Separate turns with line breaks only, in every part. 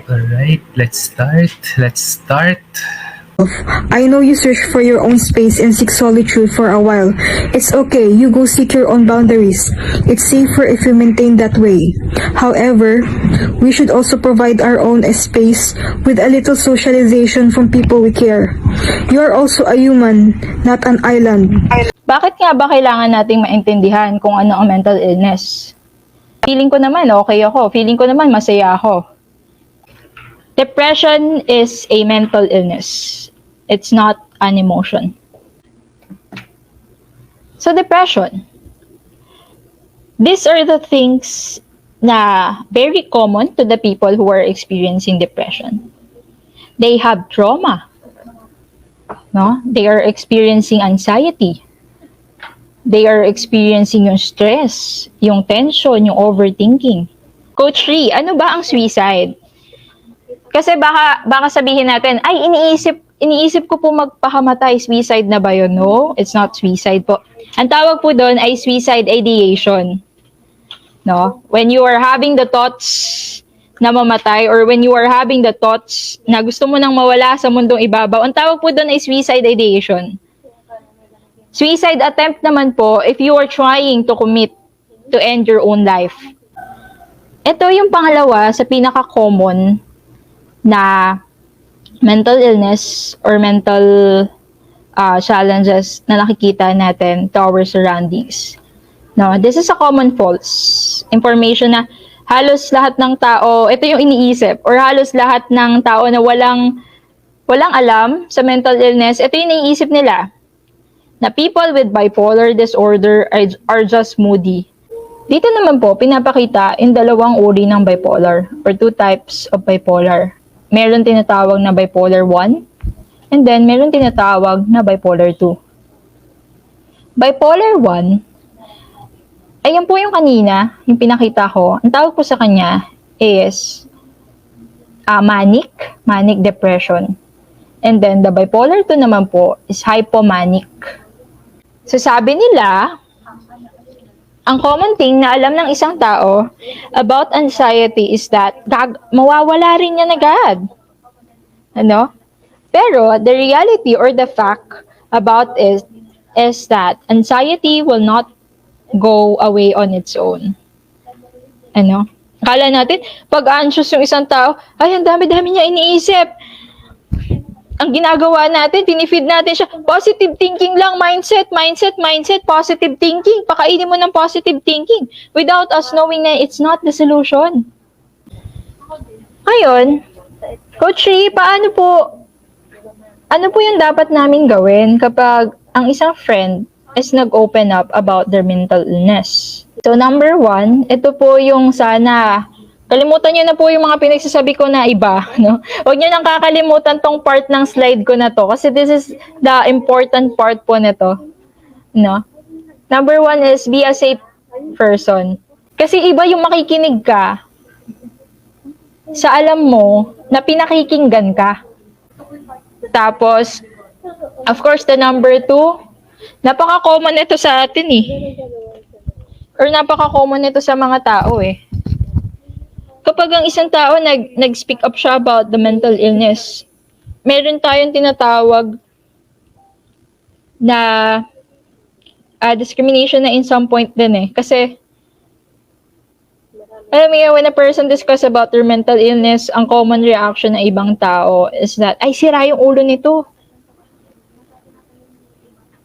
Alright. Let's start.
I know you search for your own space and seek solitude for a while. It's okay, you go seek your own boundaries. It's safer if you maintain that way. However, we should also provide our own space with a little socialization from people we care. You are also a human, not an island.
Bakit nga ba kailangan nating maintindihan kung ano ang mental illness? Feeling ko naman okay ako. Feeling ko naman masaya ako. Depression is a mental illness. It's not an emotion. So depression. These are the things na very common to the people who are experiencing depression. They have trauma. No? They are experiencing anxiety. They are experiencing yung stress, yung tension, yung overthinking. Coach Ree, ano ba ang suicide? Kasi baka sabihin natin, ay iniisip ko po magpakamatay, suicide na ba yun? No, it's not suicide po. Ang tawag po doon ay suicide ideation. No? When you are having the thoughts na mamatay or when you are having the thoughts na gusto mo nang mawala sa mundong ibabaw, ang tawag po doon ay suicide ideation. Suicide attempt naman po if you are trying to commit to end your own life. Ito yung pangalawa sa pinaka-common na mental illness or mental challenges na nakikita natin to our surroundings. No, this is a common false information na halos lahat ng tao, ito yung iniisip, or halos lahat ng tao na walang alam sa mental illness, ito yung iniisip nila, na people with bipolar disorder are just moody. Dito naman po, pinapakita in dalawang uri ng bipolar or two types of bipolar. Meron tinatawag na bipolar 1 and then meron tinatawag na bipolar 2. Bipolar 1, ayan po yung kanina, yung pinakita ko. Ang tawag po sa kanya is manic depression. And then the bipolar 2 naman po is hypomanic. So sabi nila, ang common thing na alam ng isang tao about anxiety is that mawawala rin yan agad. Ano? Pero the reality or the fact about it is that anxiety will not go away on its own. Ano? Akala natin, pag anxious yung isang tao, ay, ang dami-dami niya iniisip. Ang ginagawa natin, pinifeed natin siya, positive thinking lang, mindset, positive thinking. Pakainin mo ng positive thinking without us knowing na it's not the solution. Ngayon, Coach Ree, ano po yung dapat namin gawin kapag ang isang friend is nag-open up about their mental illness? So number 1, ito po yung sana kalimutan nyo na po yung mga pinagsasabi ko na iba, no? Huwag nyo nang kakalimutan tong part ng slide ko na to kasi this is the important part po nito, no? Number 1 is be a safe person. Kasi iba yung makikinig ka sa alam mo na pinakikinggan ka. Tapos, of course, the number 2, napaka-common ito sa atin eh. Or napaka-common ito sa mga tao eh. Kapag ang isang tao nag-speak up siya about the mental illness, meron tayong tinatawag na discrimination na in some point din eh. Kasi, alam mo yun, when a person discuss about their mental illness, ang common reaction ng ibang tao is that, ay, sira yung ulo nito.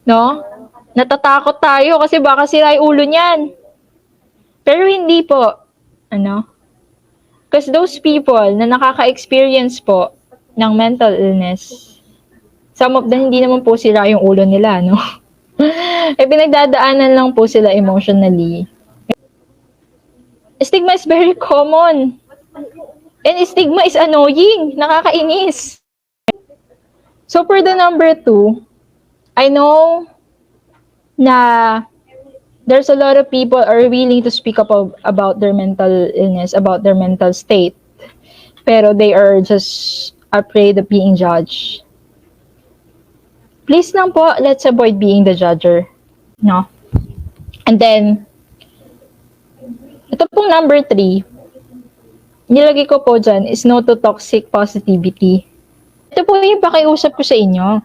No? Natatakot tayo kasi baka sira yung ulo niyan. Pero hindi po. Ano? Because those people na nakaka-experience po ng mental illness, some of them hindi naman po sila yung ulo nila, no? Pinagdadaanan lang po sila emotionally. Stigma is very common. And stigma is annoying. Nakakainis. So for the number 2, I know na there's a lot of people are willing to speak up about their mental illness, about their mental state. Pero they are just afraid of being judged. Please lang po, let's avoid being the judger. No? And then, ito pong number 3, nilagay ko po dyan is no to toxic positivity. Ito po yung pakiusap ko sa inyo.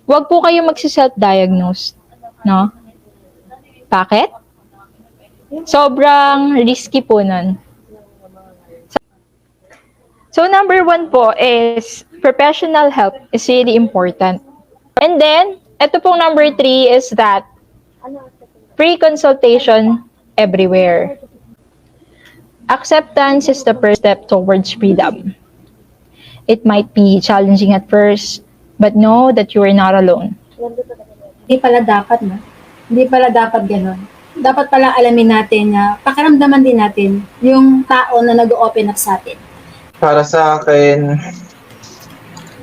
Huwag po kayo magsi-self-diagnose. No? Bakit? Sobrang risky po nun. So, number 1 po is professional help is really important. And then, ito pong number 3 is that free consultation everywhere. Acceptance is the first step towards freedom. It might be challenging at first, but know that you are not alone.
Hindi pala dapat, no? Hindi pala dapat ganun. Dapat pala alamin natin na pakiramdaman din natin yung tao na nag-open up sa atin.
Para sa akin,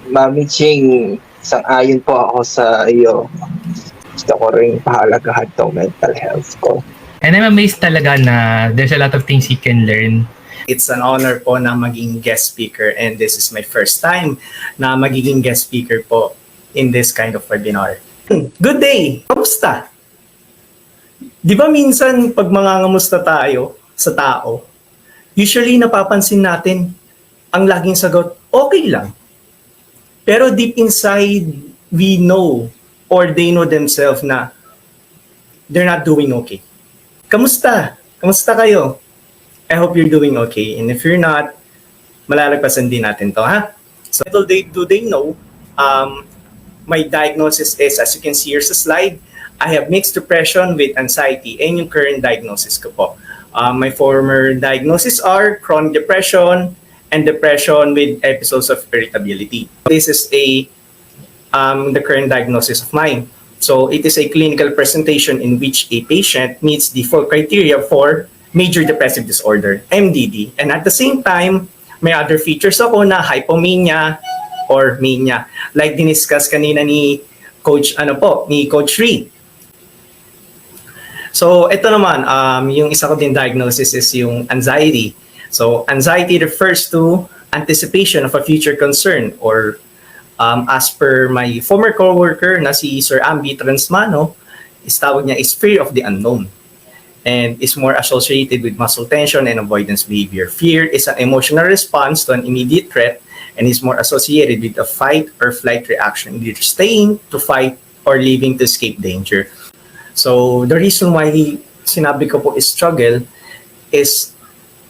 Mami Ching, sang-ayon po ako sa iyo. Gusto ko rin pahalagahan tong mental health ko.
And I'm amazed talaga na there's a lot of things you can learn.
It's an honor po na maging guest speaker, and this is my first time na magiging guest speaker po in this kind of webinar. Good day! Kamusta? Di ba minsan pag mangangamusta tayo sa tao, usually napapansin natin ang laging sagot, okay lang. Pero deep inside, we know or they know themselves na they're not doing okay. Kamusta? Kamusta kayo? I hope you're doing okay. And if you're not, malalagpasan din natin to, ha? So, little do they know, my diagnosis is, as you can see here sa slide, I have mixed depression with anxiety, and yung current diagnosis ko po. My former diagnoses are chronic depression and depression with episodes of irritability. This is the current diagnosis of mine. So it is a clinical presentation in which a patient meets the full criteria for major depressive disorder, MDD. And at the same time, may other features ako na hypomania or mania. Like diniscuss kanina ni Coach Ree. So ito naman, yung isa ko din diagnosis is yung anxiety. So anxiety refers to anticipation of a future concern, or as per my former coworker na si Sir Ambi Transmano, tawag niya is fear of the unknown, and is more associated with muscle tension and avoidance behavior. Fear is an emotional response to an immediate threat and is more associated with a fight or flight reaction, either staying to fight or leaving to escape danger. So the reason why sinabi ko po is struggle is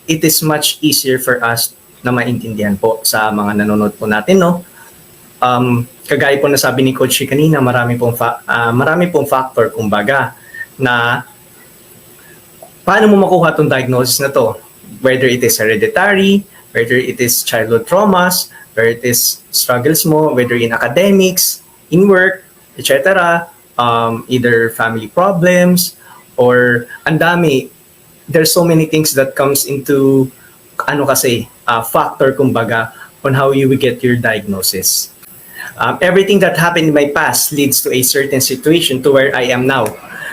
it is much easier for us na maintindihan po sa mga nanonood po natin, no? Kagaya po na sabi ni Coach kanina, marami pong factor, kumbaga, na paano mo makuha itong diagnosis na to? Whether it is hereditary, whether it is childhood traumas, whether it is struggles mo, whether in academics, in work, etc., either family problems, or ang dami. There's so many things that comes into factor, kumbaga, on how you will get your diagnosis. Everything that happened in my past leads to a certain situation to where I am now.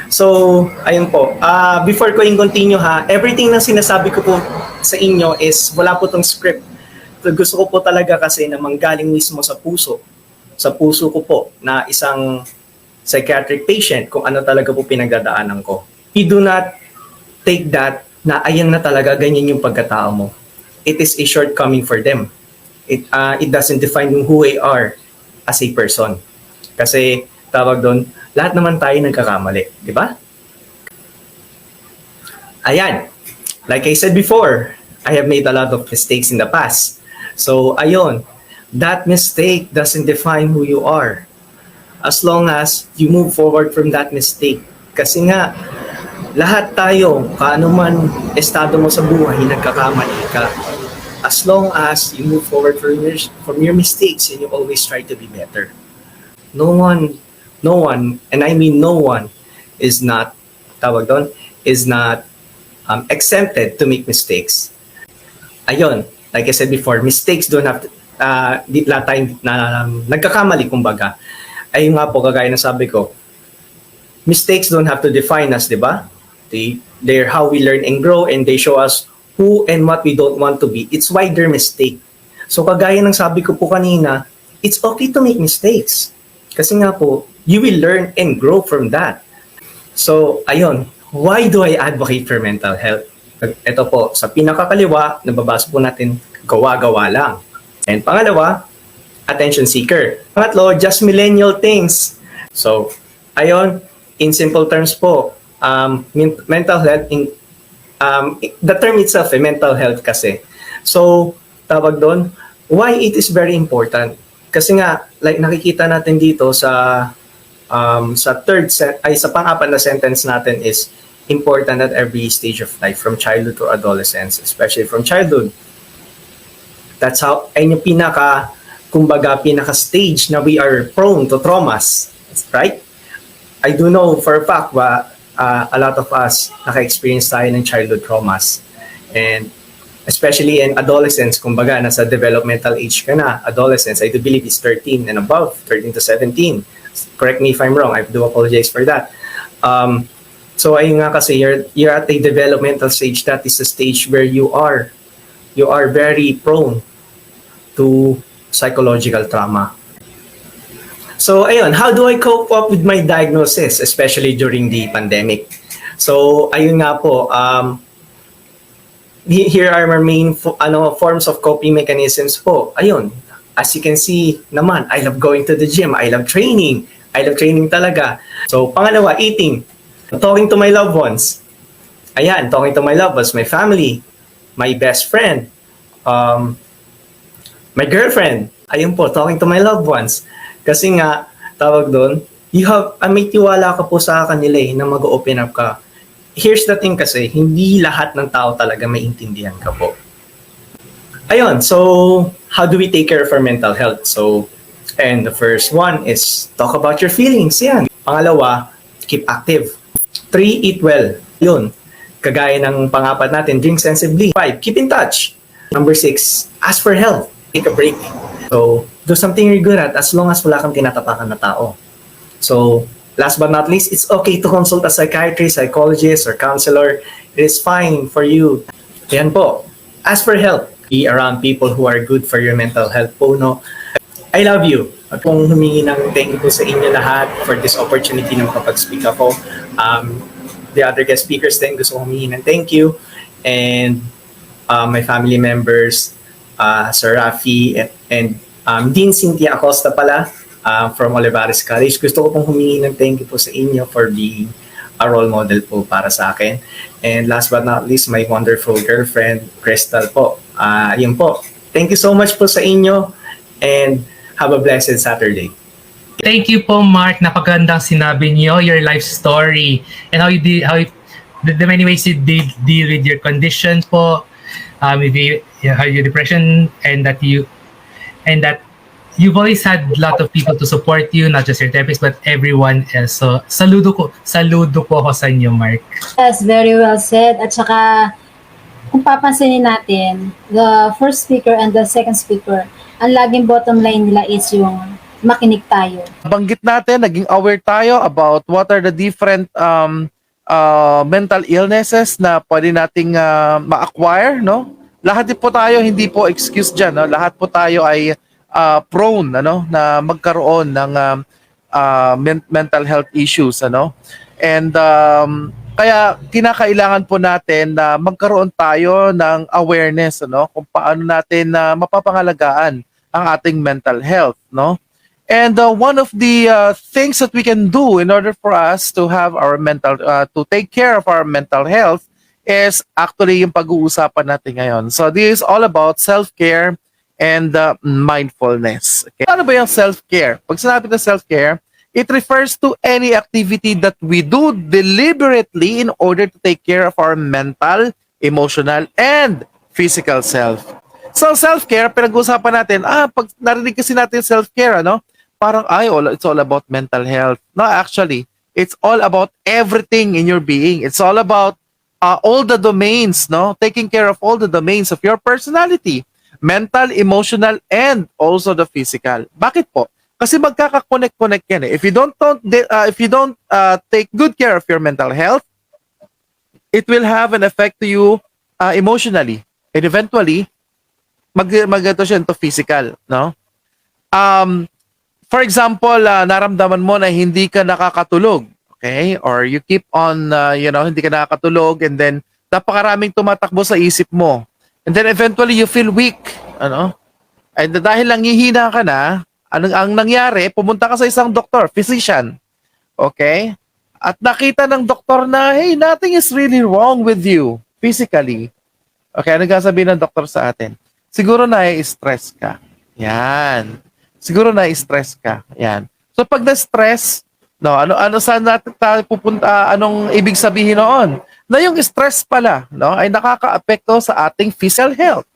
So, ayun po. Before ko continue, everything na sinasabi ko po sa inyo is wala po tong script. Gusto ko po talaga kasi na manggaling mismo sa puso. Sa puso ko po na isang psychiatric patient kung ano talaga po pinagdadaanan ko. You do not take that na ayan na talaga, ganyan yung pagkatao mo. It is a shortcoming for them. It doesn't define who we are as a person. Kasi tawag doon, lahat naman tayo nagkakamali, di ba? Ayan, like I said before, I have made a lot of mistakes in the past. So ayun, that mistake doesn't define who you are. As long as you move forward from that mistake. Kasi nga, lahat tayo, kaano man estado mo sa buhay, nagkakamali ka. As long as you move forward from your mistakes and you always try to be better. No one, and I mean no one, is not, exempted to make mistakes. Ayun, like I said before, mistakes don't have to, lahat tayo nagkakamali, kumbaga. Ayun nga po, kagaya na sabi ko, mistakes don't have to define us, di ba? They're how we learn and grow, and they show us who and what we don't want to be. It's why they're mistake. So kagaya ng sabi ko po kanina, it's okay to make mistakes. Kasi nga po, you will learn and grow from that. So ayun, why do I advocate for mental health? Ito po, sa pinakakaliwa, nababasa po natin, gawa-gawa lang. And pangalawa, attention seeker. Pangatlo, just millennial things. So, ayon, in simple terms po, mental health, the term itself, mental health kasi. So, tawag doon, why it is very important. Kasi nga, like nakikita natin dito sa sa pang-apat na sentence natin is important at every stage of life, from childhood to adolescence, especially from childhood. That's how, ay yung pinaka stage na we are prone to traumas, right? I do know for a fact a lot of us naka-experience tayo ng childhood traumas. And especially in adolescence, kumbaga, nasa developmental age ka na. Adolescence, I do believe is 13 and above, 13 to 17. Correct me if I'm wrong, I do apologize for that. So ayun nga kasi, you're at a developmental stage. That is the stage where you are very prone to psychological trauma. So ayun, how do I cope up with my diagnosis, especially during the pandemic? So ayun nga po, here are our main forms of coping mechanisms po. Ayun, as you can see naman, I love going to the gym, I love training talaga. So pangalawa, eating, talking to my loved ones. Ayan, talking to my loved ones, my family, my best friend, my girlfriend. Ayun po, talking to my loved ones. Kasi nga, tawag doon, may tiwala ka po sa kanila na mag-open up ka. Here's the thing kasi, hindi lahat ng tao talaga maintindihan ka po. Ayun, so how do we take care of our mental health? So, and the first one is talk about your feelings. Yan. Pangalawa, keep active. 3, eat well. Yun. Kagaya ng pangapat natin, drink sensibly. 5, keep in touch. Number 6, ask for help. Take a break. So, do something you're good at as long as wala kang tinatapakan na tao. So, last but not least, it's okay to consult a psychiatrist, psychologist, or counselor. It is fine for you. Yan po. Ask for help. Be around people who are good for your mental health po, no? I love you. At kung humingi ng thank you po sa inyo lahat for this opportunity na makapag-speak ako. The other guest speakers din gusto kong humingi ng thank you. And my family members, Sir Rafi and Dean Cynthia Acosta pala from Olivares College. Gusto ko pong humingi ng thank you po sa inyo for being a role model po para sa akin. And last but not least, my wonderful girlfriend, Crystal po. Yun po. Thank you so much po sa inyo and have a blessed Saturday.
Thank you po, Mark. Napagandang sinabi niyo, your life story and the many ways you did deal with your condition po, with your depression, and that you've always had a lot of people to support you, not just your therapist, but everyone else. So, saludo po ako sa inyo, Mark.
Yes, very well said. At saka, kung papansinin natin, the first speaker and the second speaker, ang laging bottom line nila is yung makinig tayo.
Banggit natin, naging aware tayo about what are the different mental illnesses na pwede nating ma-acquire, no? Lahat po tayo, hindi po excuse dyan, no? Lahat po tayo ay prone, ano, na magkaroon ng mental health issues, ano? And kaya kinakailangan po natin na magkaroon tayo ng awareness, ano, kung paano natin mapapangalagaan ang ating mental health, no? And one of the things that we can do in order for us to have our to take care of our mental health is actually yung pag-uusapan natin ngayon. So this is all about self-care and mindfulness. Okay? Ano ba yung self-care? Pag sinabi ng self-care, it refers to any activity that we do deliberately in order to take care of our mental, emotional, and physical self. So self-care, pinag-uusapan natin, pag narinig kasi natin self-care, ano? Parang, it's all about mental health. No, actually, it's all about everything in your being. It's all about all the domains, no? Taking care of all the domains of your personality. Mental, emotional, and also the physical. Bakit po? Kasi magkaka-connect yan eh. If you don't take good care of your mental health, it will have an effect to you emotionally. And eventually, mag-ito siya into physical, no? For example, naramdaman mo na hindi ka nakakatulog, okay? Or you keep on, hindi ka nakakatulog and then Napakaraming tumatakbo sa isip mo. And then eventually you feel weak. Ano? And dahil nanghihina ka na, ang nangyari, pumunta ka sa isang doktor, physician. Okay? At nakita ng doktor na, hey, nothing is really wrong with you physically. Okay, ano sabihin ng doktor sa atin? Siguro na-stress ka. Yan. Siguro na-stress ka. Yan. So pag na-stress, no, ano saan natin tayo pupunta, anong ibig sabihin noon? Na yung stress pala, no, ay nakakaapekto sa ating physical health.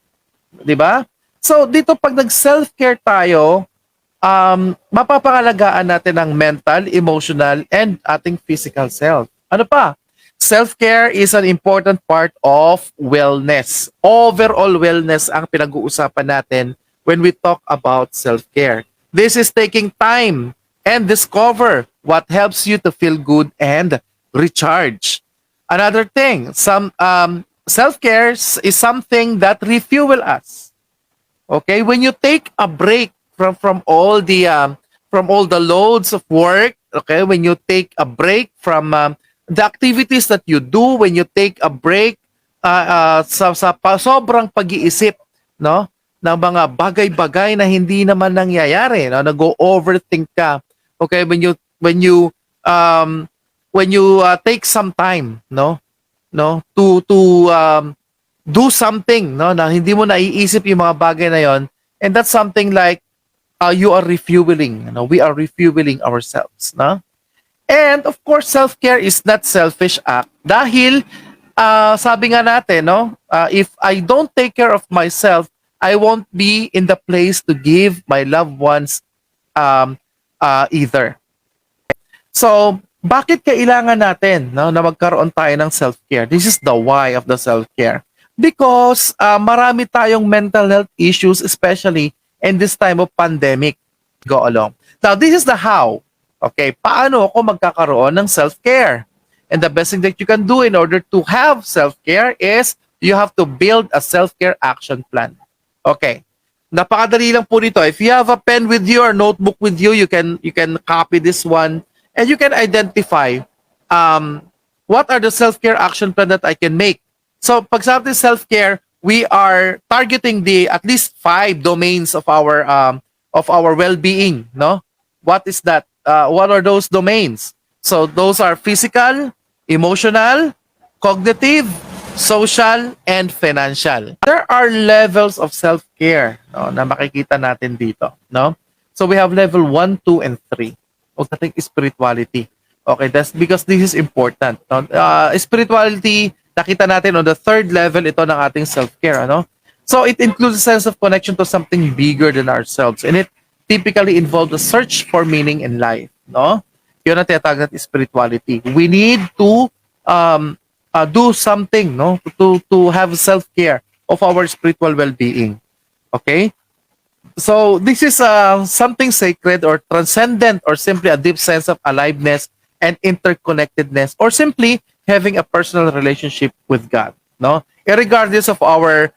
'Di ba? So dito pag nag-self-care tayo, mapapangalagaan natin ang mental, emotional, and ating physical self. Ano pa? Self-care is an important part of wellness. Overall wellness ang pinag-uusapan natin when we talk about self-care. This is taking time and discover what helps you to feel good and recharge. Another thing, self-care is something that refuel us. Okay, when you take a break from all the loads of work, okay, when you take a break from the activities that you do, when you take a break sa sobrang pag-iisip, no, ng mga bagay-bagay na hindi naman nangyayari, no, nag-overthink ka. Okay, when you take some time, no, to do something, no, na hindi mo naiisip yung mga bagay na yon, and that's something like you are refueling, we are refueling ourselves, no? And of course, self-care is not selfish act dahil sabi nga natin, no, if I don't take care of myself, I won't be in the place to give my loved ones either. So, bakit kailangan natin, no, na magkaroon tayo ng self-care? This is the why of the self-care. Because marami tayong mental health issues, especially in this time of pandemic. Go along. Now, this is the how. Okay, paano ako magkakaroon ng self-care? And the best thing that you can do in order to have self-care is you have to build a self-care action plan. Okay. Napakadali lang po nito. If you have a pen with you or notebook with you, you can copy this one and you can identify what are the self-care action plan that I can make. So, pag sa ating self-care, we are targeting at least 5 domains of our well-being, no? What is that? What are those domains? So those are physical, emotional, cognitive, social, and financial. There are levels of self-care, no, na makikita natin dito, no? So we have level 1, 2, and 3. O nating spirituality. Okay, that's because this is important. No? Spirituality, nakita natin on the 3rd level ito ng ating self-care, ano? So it includes a sense of connection to something bigger than ourselves, and it typically involve the search for meaning in life, no? Yun ang tinatawag natin spirituality. We need to do something, no, to have self-care of our spiritual well-being. Okay? So this is something sacred or transcendent or simply a deep sense of aliveness and interconnectedness or simply having a personal relationship with God, no? Regardless of our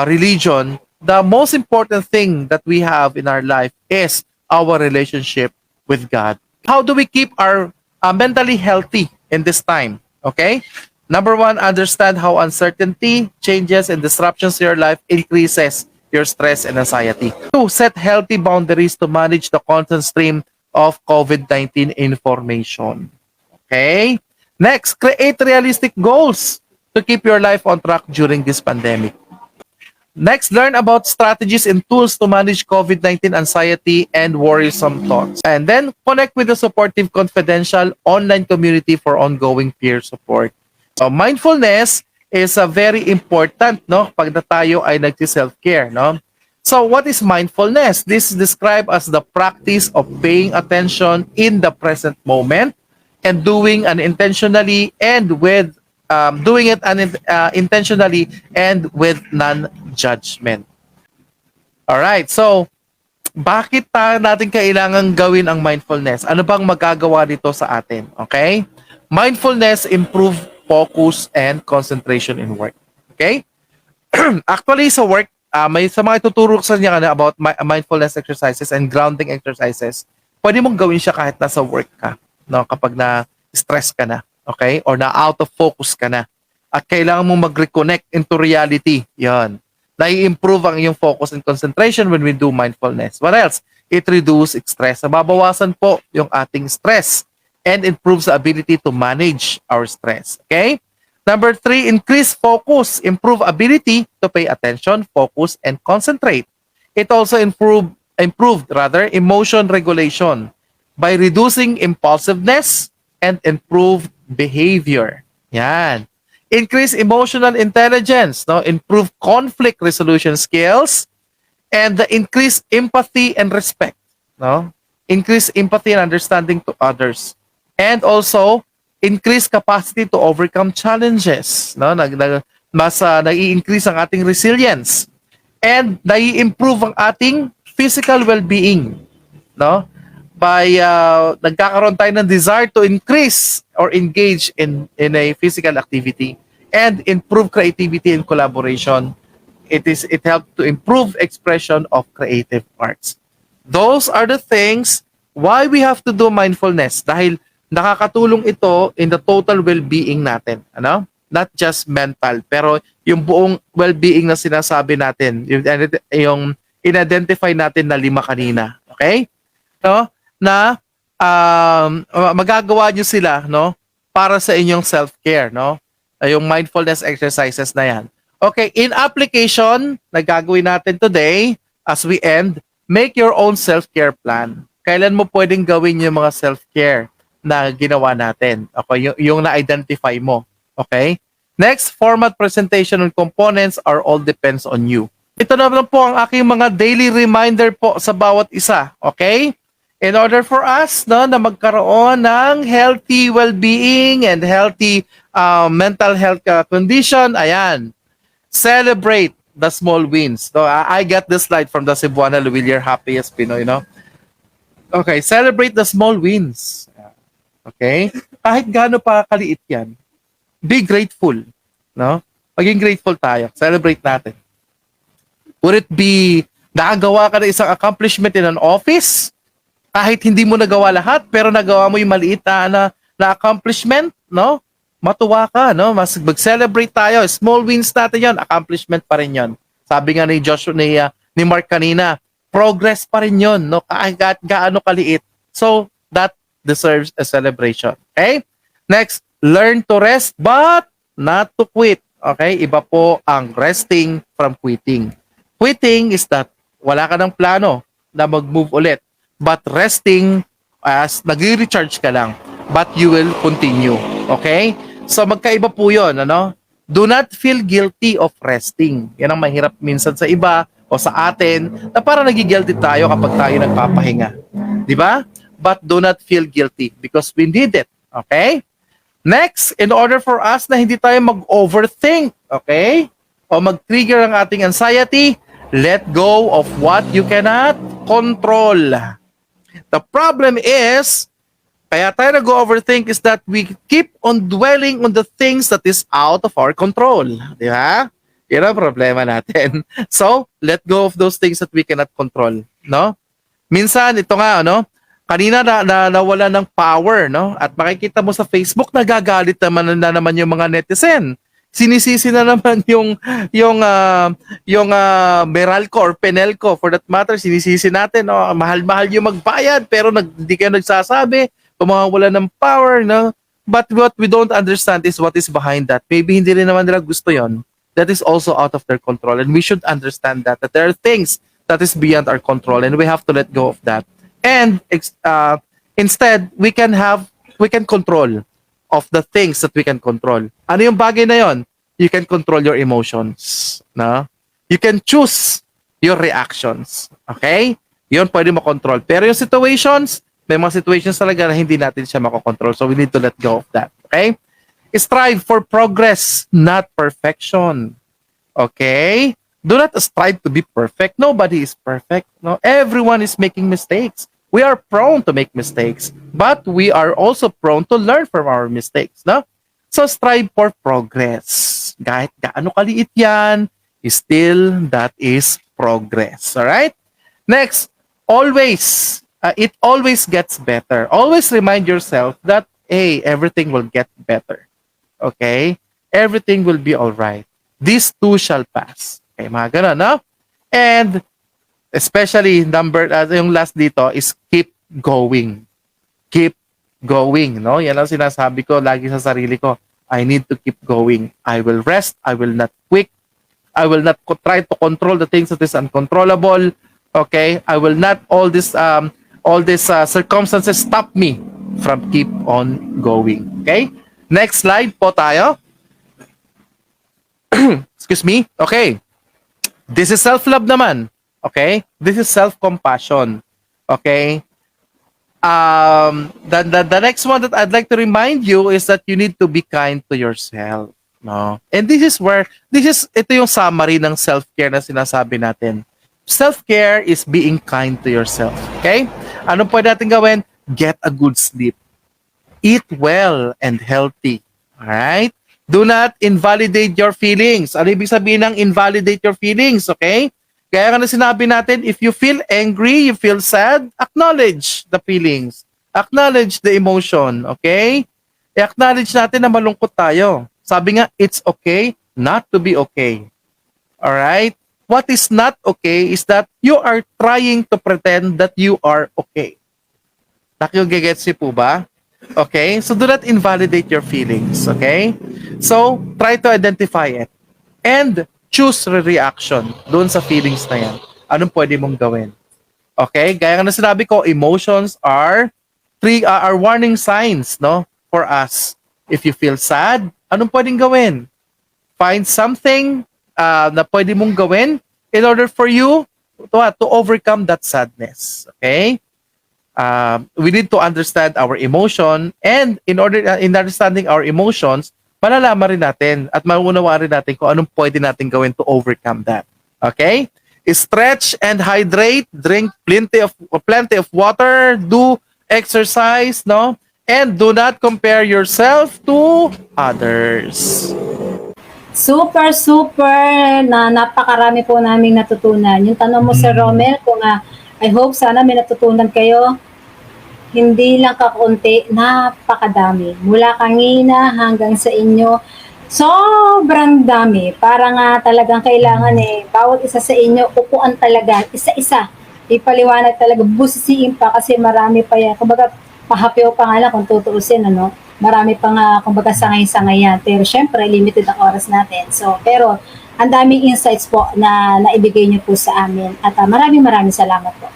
religion, the most important thing that we have in our life is our relationship with God. How do we keep our mentally healthy in this time? Okay? Number 1, understand how uncertainty, changes, and disruptions to your life increases your stress and anxiety. 2, set healthy boundaries to manage the constant stream of COVID-19 information. Okay? Next, create realistic goals to keep your life on track during this pandemic. Next, learn about strategies and tools to manage COVID-19 anxiety and worrisome thoughts. And then, connect with a supportive, confidential online community for ongoing peer support. So, mindfulness is a very important, no, pag na tayo ay nagsi-self-care, no? So, what is mindfulness? This is described as the practice of paying attention in the present moment and doing unintentionally and with intentionally and with non-judgment. Alright, so bakit natin kailangan gawin ang mindfulness? Ano bang magagawa dito sa atin? Okay? Mindfulness improve focus and concentration in work. Okay? Actually, sa work, may sa mga ituturo sa niya about mindfulness exercises and grounding exercises. Pwede mong gawin siya kahit nasa work ka, no? Kapag na-stress ka na. Okay? Or na out of focus ka na. at kailangan mong mag-reconnect into reality. Yan. Nai-improve ang iyong focus and concentration when we do mindfulness. What else? It reduces stress. Nababawasan po yung ating stress and improves the ability to manage our stress. Okay? Number 3, increase focus, improve ability to pay attention, focus, and concentrate. It also improved emotion regulation by reducing impulsiveness and improved behavior. Yan. Increase emotional intelligence, no? Improve conflict resolution skills, and the increase empathy and respect, no? Increase empathy and understanding to others. And also, increase capacity to overcome challenges, no? Nag-i-increase ang ating resilience. And nai-improve ang ating physical well-being, no? By nagkakaroon tayo ng desire to increase or engage in a physical activity and improve creativity and collaboration. It helps to improve expression of creative arts. Those are the things why we have to do mindfulness, dahil nakakatulong ito in the total well-being natin, ano? Not just mental, pero yung buong well-being na sinasabi natin, yung in-identify natin na 5 kanina, okay? No? Na magagawa nyo sila, no, para sa inyong self-care, no, yung mindfulness exercises na yan. Okay, in application na gagawin natin today as we end, make your own self-care plan. Kailan mo pwedeng gawin yung mga self-care na ginawa natin? Okay, yung na-identify mo. Okay, next, format, presentation, and components are all depends on you. Ito naman po ang aking mga daily reminder po sa bawat isa. Okay, in order for us, no, na magkaroon ng healthy well-being and healthy mental health condition, ayan, celebrate the small wins. So, I got this slide from the Cebuana Luwilier Happiest Pinoy, no? Okay, celebrate the small wins. Okay? Kahit gaano pa kaliit yan, be grateful, no? Maging grateful tayo. Celebrate natin. Would it be nakagawa ka ng isang accomplishment in an office? Kahit hindi mo nagawa lahat, pero nagawa mo yung maliit na accomplishment, no? Matuwa ka, no? Mas mag-celebrate tayo. Small wins natin yon, accomplishment pa rin yon. Sabi nga ni Joshua, ni Mark kanina, progress pa rin yon, no? Kahit gaano kaliit. So, that deserves a celebration. Okay? Next, learn to rest but not to quit. Okay? Iba po ang resting from quitting. Quitting is that wala ka ng plano na mag-move ulit. But resting as nag-recharge ka lang, but you will continue. Okay? So magkaiba po 'yon, ano? Do not feel guilty of resting. Yan ang mahirap minsan sa iba o sa atin na parang nagigilty tayo kapag tayo nagpapahinga. 'Di ba? But do not feel guilty because we need it. Okay? Next, in order for us na hindi tayo mag-overthink, okay? O mag-trigger ang ating anxiety, let go of what you cannot control. The problem is, kaya tayo nag-overthink is that we keep on dwelling on the things that is out of our control. Di ba? Yan ang problema natin. So, let go of those things that we cannot control. No? Minsan, ito nga, no? Kanina nawala ng power, no? At makikita mo sa Facebook, nagagalit naman yung mga netizen. Sinisisi na naman yung Meralco or Penelco for that matter, sinisisi natin, no? Mahal-mahal yung magbayad pero hindi kayo nagsasabi, wala ng power, no? But what we don't understand is what is behind that. Maybe hindi rin naman nila gusto yon. That is also out of their control, and we should understand that there are things that is beyond our control and we have to let go of that. And instead, we can control of the things that we can control. Ano yung bagay na yon? You can control your emotions. No? You can choose your reactions. Okay? Yun pwede makontrol. Pero yung situations, may mga situations talaga na hindi natin siya makokontrol. So we need to let go of that. Okay? Strive for progress, not perfection. Okay? Do not strive to be perfect. Nobody is perfect. No? Everyone is making mistakes. We are prone to make mistakes, but we are also prone to learn from our mistakes. No? So strive for progress. Kahit gaano kaliit yan, still that is progress. Alright? Next, always, it always gets better. Always remind yourself that, hey, everything will get better. Okay? everything will be all right. This too shall pass. Okay, mga ganun, no? And especially yung last dito is keep going. Keep going, no? Yan ang sinasabi ko lagi sa sarili ko. I need to keep going. I will rest. I will not quit. I will not try to control the things that is uncontrollable. Okay? I will not all these circumstances stop me from keep on going. Okay? Next slide po tayo. Excuse me. Okay. This is self-love naman. Okay? This is self-compassion. Okay? The next one that I'd like to remind you is that you need to be kind to yourself. No? And ito yung summary ng self-care na sinasabi natin. Self-care is being kind to yourself. Okay? Ano pwede natin gawin? Get a good sleep. Eat well and healthy. Alright? Do not invalidate your feelings. Ano ibig sabihin ng invalidate your feelings? Okay? Kaya nga na sinabi natin, if you feel angry, you feel sad, acknowledge the feelings. Acknowledge the emotion. Okay? I-acknowledge natin na malungkot tayo. Sabi nga, it's okay not to be okay. Alright? What is not okay is that you are trying to pretend that you are okay. Nakikigets niyo po ba? Okay? So do not invalidate your feelings. Okay? So, try to identify it. And choose reaction doon sa feelings na yan. Anong pwede mong gawin? Okay? Gaya nga na sinabi ko, emotions are warning signs, no, for us. If you feel sad, anong pwedeng gawin? Find something na pwede mong gawin in order for you to overcome that sadness. Okay? We need to understand our emotion, and in understanding our emotions, malalaman rin natin at mauunawaan rin natin kung anong pwede natin gawin to overcome that. Okay? Stretch and hydrate, drink plenty of water, do exercise, no? And do not compare yourself to others.
Super na napakarami po naming natutunan. Yung tanong mo, Sir Romel, kung I hope sana may natutunan kayo. Hindi lang kakunti, napakadami. Mula kanina hanggang sa inyo, sobrang dami. Para nga talagang kailangan bawat isa sa inyo, upuan talaga, isa-isa. Ipaliwanag talaga, busisiin pa kasi marami pa yan. Kumbaga, mahapyaw pa nga lang kung tutuusin, ano? Marami pa nga, kumbaga, sangay-sangay yan. Pero syempre, limited ang oras natin. So, pero, ang daming insights po na naibigay niyo po sa amin. At maraming salamat po.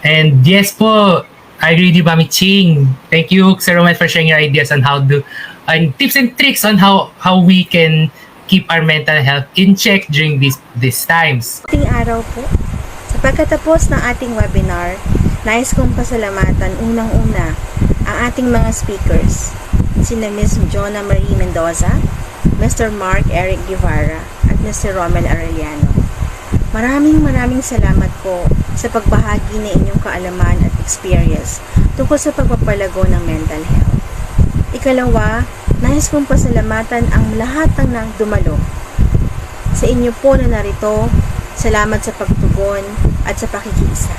And yes po, I agree with you, Mami Ching. Thank you, Sir Romel, for sharing your ideas on and tips and tricks on how we can keep our mental health in check during these times.
Ating araw po, sa pagkatapos ng ating webinar, nais kong pasalamatan unang-una ang ating mga speakers, sina Ms. Jonah Marie Mendoza, Mr. Mark Eric Guevara, at Mr. Romel Arellano. Maraming salamat po sa pagbahagi ng inyong kaalaman at experience tungkol sa pagpapalago ng mental health. Ikalawa, nais kong pasalamatan ang lahat ng dumalo. Sa inyo po na narito, salamat sa pagtugon at sa pakikiisa.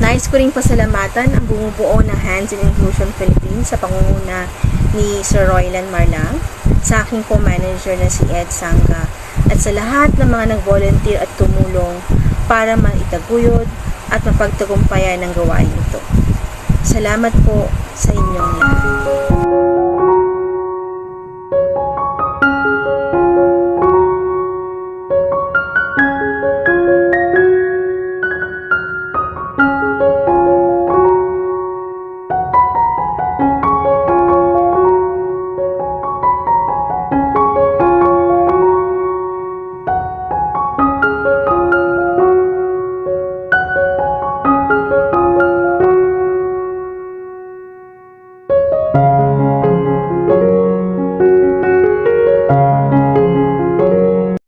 Nais ko ring pasalamatan ang bumubuo ng Hands in Inclusion Philippines sa pangunguna ni Sir Roylan Marlang, sa aking co-manager na si Ed Sangga, at sa lahat ng mga nag-volunteer at tumulong para maitaguyod at mapagtagumpayan ng gawain ito. Salamat po sa inyong lahat.